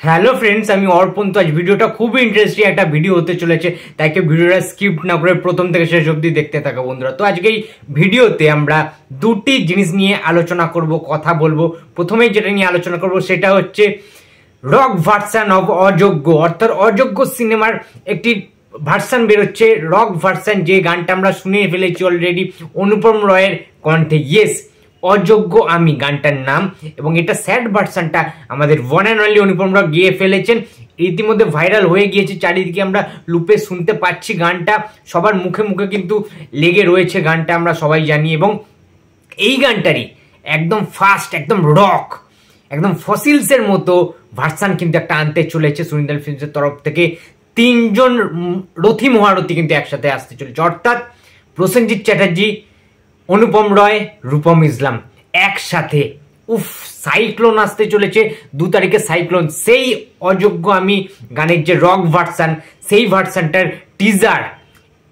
Hello friends, আমি অর্পণ। তো আজ ভিডিওটা খুবই ইন্টারেস্টিং একটা ভিডিও হতে চলেছে, তাই ভিডিওটা স্কিপ না করে প্রথম থেকে শেষ অবধি দেখতে থাকো বন্ধুরা। তো আজকে এই ভিডিওতে আমরা দুটি জিনিস নিয়ে আলোচনা করব, কথা বলবো। প্রথমেই যেটা নিয়ে আলোচনা করব সেটা হচ্ছে রক ভার্সন অফ অযোগ্য, অর্থাৎ অযোগ্য সিনেমার একটি ভার্সন বেরোচ্ছে, রক ভার্সন, যে গানটা আমরা শুনে ফেলেছি অলরেডি অনুপম রয়ের কণ্ঠে। ইয়েস, অযোগ্য আমি গানটার নাম, এবং এটা স্যাড ভার্সনটা আমাদের ওয়ান অ্যান্ড অনলি অনুপম রয় গিয়ে ফেলেছেন। ইতিমধ্যে ভাইরাল হয়ে গিয়েছে, চারিদিকে আমরা লুপে শুনতে পাচ্ছি গানটা, সবার মুখে মুখে কিন্তু লেগে রয়েছে গানটা, আমরা সবাই জানি। এবং এই গানটারই একদম ফাস্ট, একদম রক, একদম ফসিলসের মতো ভার্সন কিন্তু একটা আনতে চলেছে সুনিদাল ফিল্মসের তরফ থেকে। তিনজন রথী মহারথী কিন্তু একসাথে আসতে চলেছে, অর্থাৎ প্রসেনজিৎ চ্যাটার্জি, অনুপম রয়, রূপম ইসলাম একসাথে। উফ, সাইক্লোন আসতে চলেছে 2 তারিখে, সাইক্লোন। সেই অযোগ্য আমি গানের যে রক ভার্সন, সেই ভার্সনটার টিজার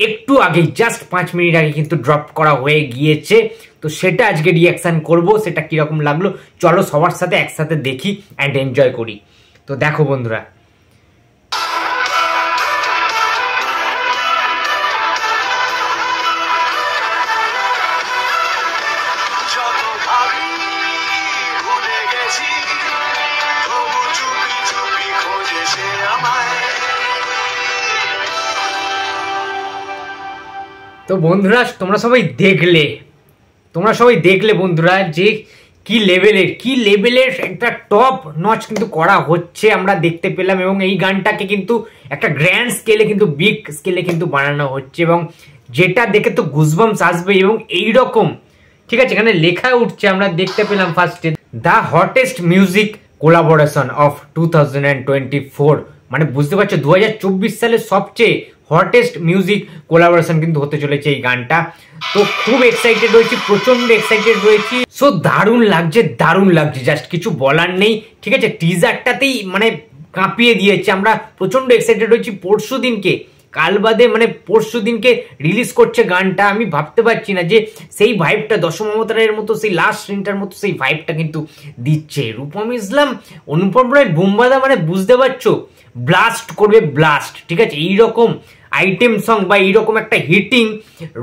একটু আগে, জাস্ট 5 মিনিট আগে কিন্তু ড্রপ করা হয়ে গিয়েছে। তো সেটা আজকে রিয়াকশন করব, সেটা কিরকম লাগলো চলো সবার সাথে একসাথে দেখি অ্যান্ড এনজয় করি। তো দেখো বন্ধুরা, তো বন্ধুরা তোমরা সবাই দেখলে বন্ধুরা যে কি লেভেলের একটা টপ নচ কিন্তু করা হচ্ছে, আমরা দেখতে পেলাম। এবং এই গানটাকে কিন্তু একটা গ্র্যান্ড স্কেলে, কিন্তু বিগ স্কেলে কিন্তু বানানো হচ্ছে, এবং যেটা দেখে তো গুজবাম্পস আসবে। এবং এইরকম, ঠিক আছে, এখানে লেখা উঠছে, আমরা দেখতে পেলাম ফার্স্টে, the hottest music collaboration of 2024। মানে বুঝতে পারছো 2024 সালের সবচেয়ে হটেস্ট মিউজিক কোলাবোরেশন কিন্তু হতে চলেছে এই গানটা। তো খুব এক্সাইটেড রয়েছি, প্রচন্ড এক্সাইটেড রয়েছি। সো দারুণ লাগছে, জাস্ট কিছু বলার নেই। ঠিক আছে, টিজারটাতেই মানে কাঁপিয়ে দিয়েছে, আমরা প্রচন্ড এক্সাইটেড রয়েছি। কাল বাদে মানে পরশু দিনকে রিলিজ করছে গানটা। আমি ভাবতে পারছি না যে সেই ভাইবটা দশম অবতারের মতো, সেই লাস্ট সিনটার মতো সেই ভাইবটা কিন্তু দিচ্ছে রূপম ইসলাম, অনুপম রয়, বুম্বাদা। মানে বুঝতে পারছো, ব্লাস্ট করবে, ব্লাস্ট। ঠিক আছে, এইরকম আইটেম সং বা এইরকম একটা হিটিং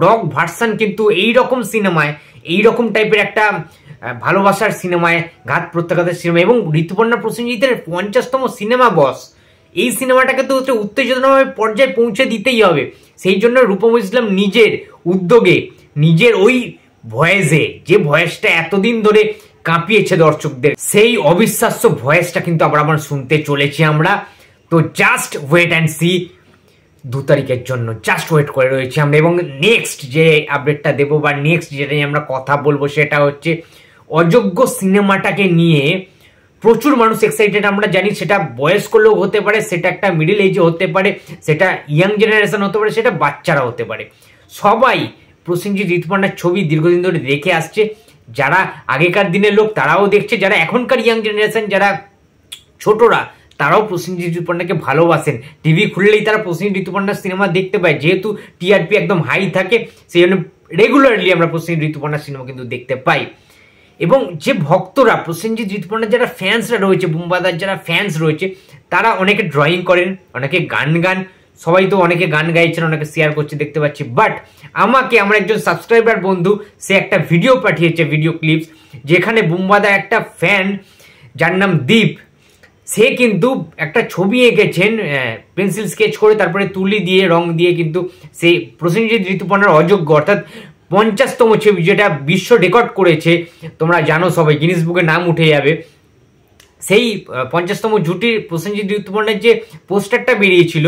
রক ভার্সন কিন্তু এইরকম সিনেমায়, এইরকম টাইপের একটা ভালোবাসার সিনেমায়, ঘাত প্রত্যাঘাতের সিনেমা, এবং ঋতুপর্ণা প্রসেনজিতের 50তম সিনেমা বস, এই সিনেমাটাকে তো উত্তেজনাভাবে পর্যায়ে পৌঁছে দিতেই হবে। সেই জন্য রূপম ইসলাম নিজের উদ্যোগে, নিজের ওই ভয়েসে, যে ভয়েসটা এতদিন ধরে কাঁপিয়েছে দর্শকদের, সেই অবিশ্বাস্য ভয়েসটা কিন্তু আবার শুনতে চলেছি আমরা। তো জাস্ট ওয়েট অ্যান্ড সি 2 তারিখের জন্য, জাস্ট ওয়েট করে রয়েছি আমরা। এবং নেক্সট যে আপডেটটা দেবো বা নেক্সট যেটা নিয়ে আমরা কথা বলবো সেটা হচ্ছে অযোগ্য সিনেমাটাকে নিয়ে প্রচুর মানুষ এক্সাইটেড, আমরা জানি। সেটা বয়স্ক লোক হতে পারে, সেটা একটা মিডিল এজে হতে পারে, সেটা ইয়াং জেনারেশন হতে পারে, সেটা বাচ্চারা হতে পারে। সবাই প্রসেনজিৎ ঋতুপর্ণার ছবি দীর্ঘদিন ধরে দেখে আসছে। যারা আগেকার দিনের লোক তারাও দেখছে, যারা এখনকার ইয়াং জেনারেশন, যারা ছোটরা, তারাও প্রসেনজিৎ ঋতুপর্ণাকে ভালোবাসেন। টিভি খুললেই তারা প্রসেনজিৎ ঋতুপর্ণার সিনেমা দেখতে পায়, যেহেতু টিআরপি একদম হাই থাকে, সেই জন্য রেগুলারলি আমরা প্রসেনজিৎ ঋতুপর্ণার সিনেমা কিন্তু দেখতে পাই। এবং যে ভক্তরা, প্রসেনজিৎ ঋতুপর্ণার যারা ফ্যান্সরা রয়েছে, বুম্বাদার যারা ফ্যান্স রয়েছে, তারা অনেকে ড্রয়িং করেন, অনেকে গান, সবাই তো অনেকে গান গাইছেন, অনেকে শেয়ার করছে দেখতে পাচ্ছি। বাট আমার একজন সাবস্ক্রাইবার বন্ধু, সে একটা ভিডিও পাঠিয়েছে, ভিডিও ক্লিপস, যেখানে বুম্বাদার একটা ফ্যান যার নাম দীপ, সে কিন্তু একটা ছবি এঁকেছেন পেন্সিল স্কেচ করে, তারপরে তুলি দিয়ে, রং দিয়ে, কিন্তু সেই প্রসেনজিৎ ঋতুপর্ণার অযোগ্য, অর্থাৎ 50তম ছবি, যেটা বিশ্ব রেকর্ড করেছে, তোমরা জানো সবাই, গিনিস বুকে নাম উঠে যাবে। সেই 50তম জুটির প্রসেনজিৎ ঋতুপর্ণার যে পোস্টারটা বেরিয়েছিল,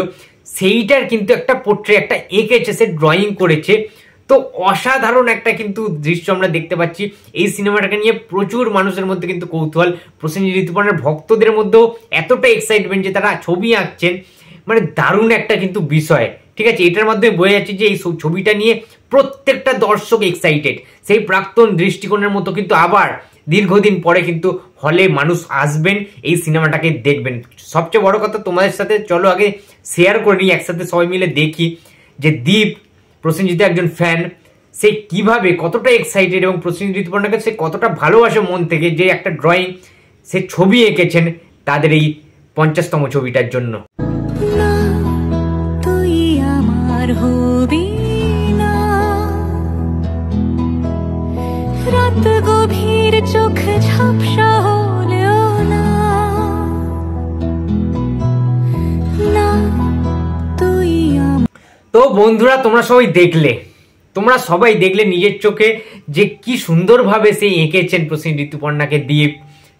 সেইটার কিন্তু একটা পোর্ট্রে, একটা এঁকেছে, সে ড্রয়িং করেছে। তো অসাধারণ একটা কিন্তু দৃশ্য আমরা দেখতে পাচ্ছি। এই সিনেমাটাকে নিয়ে প্রচুর মানুষের মধ্যে কিন্তু কৌতূহল, প্রসেনজিৎ ঋতুপর্ণার ভক্তদের মধ্যেও এতটা এক্সাইটমেন্ট যে তারা ছবি আঁকছেন। মানে দারুণ একটা কিন্তু বিষয়। ঠিক আছে, এটার মাধ্যমে বোঝা যাচ্ছে যে এই ছবিটা নিয়ে প্রত্যেকটা দর্শক এক্সাইটেড। সেই প্রাক্তন দৃষ্টিকোণের মতো কিন্তু আবার দীর্ঘদিন পরে কিন্তু হলে মানুষ আসবেন, এই সিনেমাটাকে দেখবেন। সবচেয়ে বড় কথা, তোমাদের সাথে চলো আগে শেয়ার করে নিই, একসাথে সবাই মিলে দেখি যে দীপ প্রসেনজিতের একজন ফ্যান, সে কিভাবে, কতটা এক্সাইটেড, এবং প্রসেনজিৎ ঋতুপর্ণাকে সে কতটা ভালোবাসে মন থেকে, যে একটা ড্রয়িং, সে ছবি এঁকেছেন তাদের এই 50তম ছবিটার জন্য। তুই আমার হবি না, রাত গভীর চোখ ঝাপসা হলেও না, তুই। তো বন্ধুরা তোমরা সবাই দেখলে নিজের চোখে যে কি সুন্দরভাবে সে এঁকেছেন প্রসেনজিৎ ঋতুপর্ণাকে দিয়ে,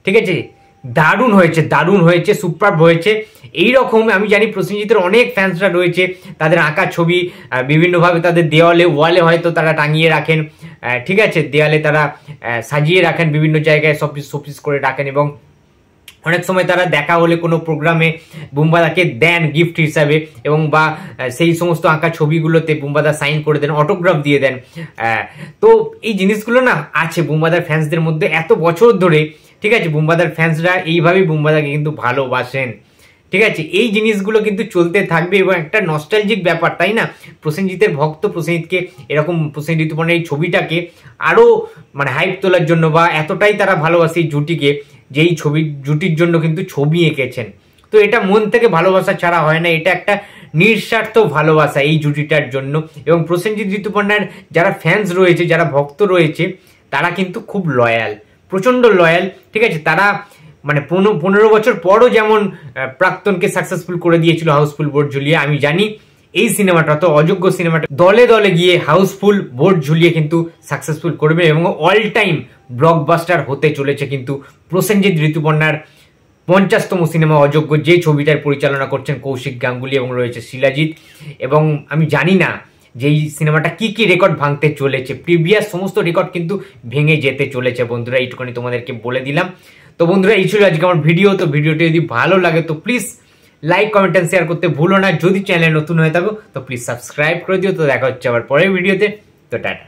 ঠিক আছে? দারুণ হয়েছে, সুপারব হয়েছে। এইরকম আমি জানি প্রসেনজিতের অনেক ফ্যান্সরা রয়েছে, তাদের আঁকা ছবি বিভিন্নভাবে তাদের ওয়ালে হয়তো তারা টাঙিয়ে রাখেন, ঠিক আছে? দেওয়ালে তারা সাজিয়ে রাখেন, বিভিন্ন জায়গায় শোপিস করে রাখেন, এবং অনেক সময় তারা দেখা হলে কোনো প্রোগ্রামে বুম্বাদাকে দেন গিফট হিসাবে, এবং বা সেই সমস্ত আঁকা ছবিগুলোতে বুম্বাদা সাইন করে দেন, অটোগ্রাফ দিয়ে দেন। তো এই জিনিসগুলো না আছে বুম্বাদার ফ্যান্সদের মধ্যে এত বছর ধরে, ঠিক আছে? বুম্বাদার ফ্যান্সরা এইভাবেই বুম্বাদাকে কিন্তু ভালোবাসেন, ঠিক আছে? এই জিনিসগুলো কিন্তু চলতে থাকবে, এবং একটা নস্টালজিক ব্যাপার, তাই না? প্রসেনজিতের ভক্ত প্রসেনজিৎকে এরকম প্রসেনজিৎ ঋতুপর্ণার এই ছবিটাকে আরো মানে হাইপ তোলার জন্য, বা এতটাই তারা ভালোবাসে এই জুটিকে, যেই জুটির জন্য কিন্তু ছবি এঁকেছেন। তো এটা মন থেকে ভালোবাসা ছাড়া হয় না, এটা একটা নিঃস্বার্থ ভালোবাসা এই জুটিটার জন্য। এবং প্রসেনজিৎ ঋতুপর্ণার যারা ফ্যান্স রয়েছে, যারা ভক্ত রয়েছে, তারা কিন্তু খুব লয়াল, প্রচন্ড লয়াল, ঠিক আছে? তারা মানে 15 বছর পরও যেমন প্রাক্তনকে সাকসেসফুল করে দিয়েছিল হাউসফুল বোর্ড ঝুলিয়ে, আমি জানি এই সিনেমাটা তো অযোগ্য সিনেমাটা দলে দলে গিয়ে হাউসফুল বোর্ড ঝুলিয়ে কিন্তু সাকসেসফুল করবে, এবং অল টাইম ব্লকবাস্টার হতে চলেছে কিন্তু প্রসেনজিৎ ঋতুপর্ণার 50তম সিনেমা অযোগ্য, যে ছবিটার পরিচালনা করছেন কৌশিক গাঙ্গুলি এবং রয়েছে শিলাজিৎ। এবং আমি জানি না যে এই সিনেমাটা কি কি রেকর্ড ভাঙতে চলেছে, প্রিভিয়াস সমস্ত রেকর্ড কিন্তু ভেঙে যেতে চলেছে বন্ধুরা, এইটুকুনি তোমাদেরকে বলে দিলাম। তো বন্ধুরা এই ছিল আজকে আমার ভিডিও। তো ভিডিওটি যদি ভালো লাগে তো please like, comment and share করতে ভুলো না। যদি চ্যানেল নতুন হয়ে থাকো তো প্লিজ সাবস্ক্রাইব করে দিও। তো দেখা হচ্ছে আবার পরের ভিডিওতে। তো টাটা।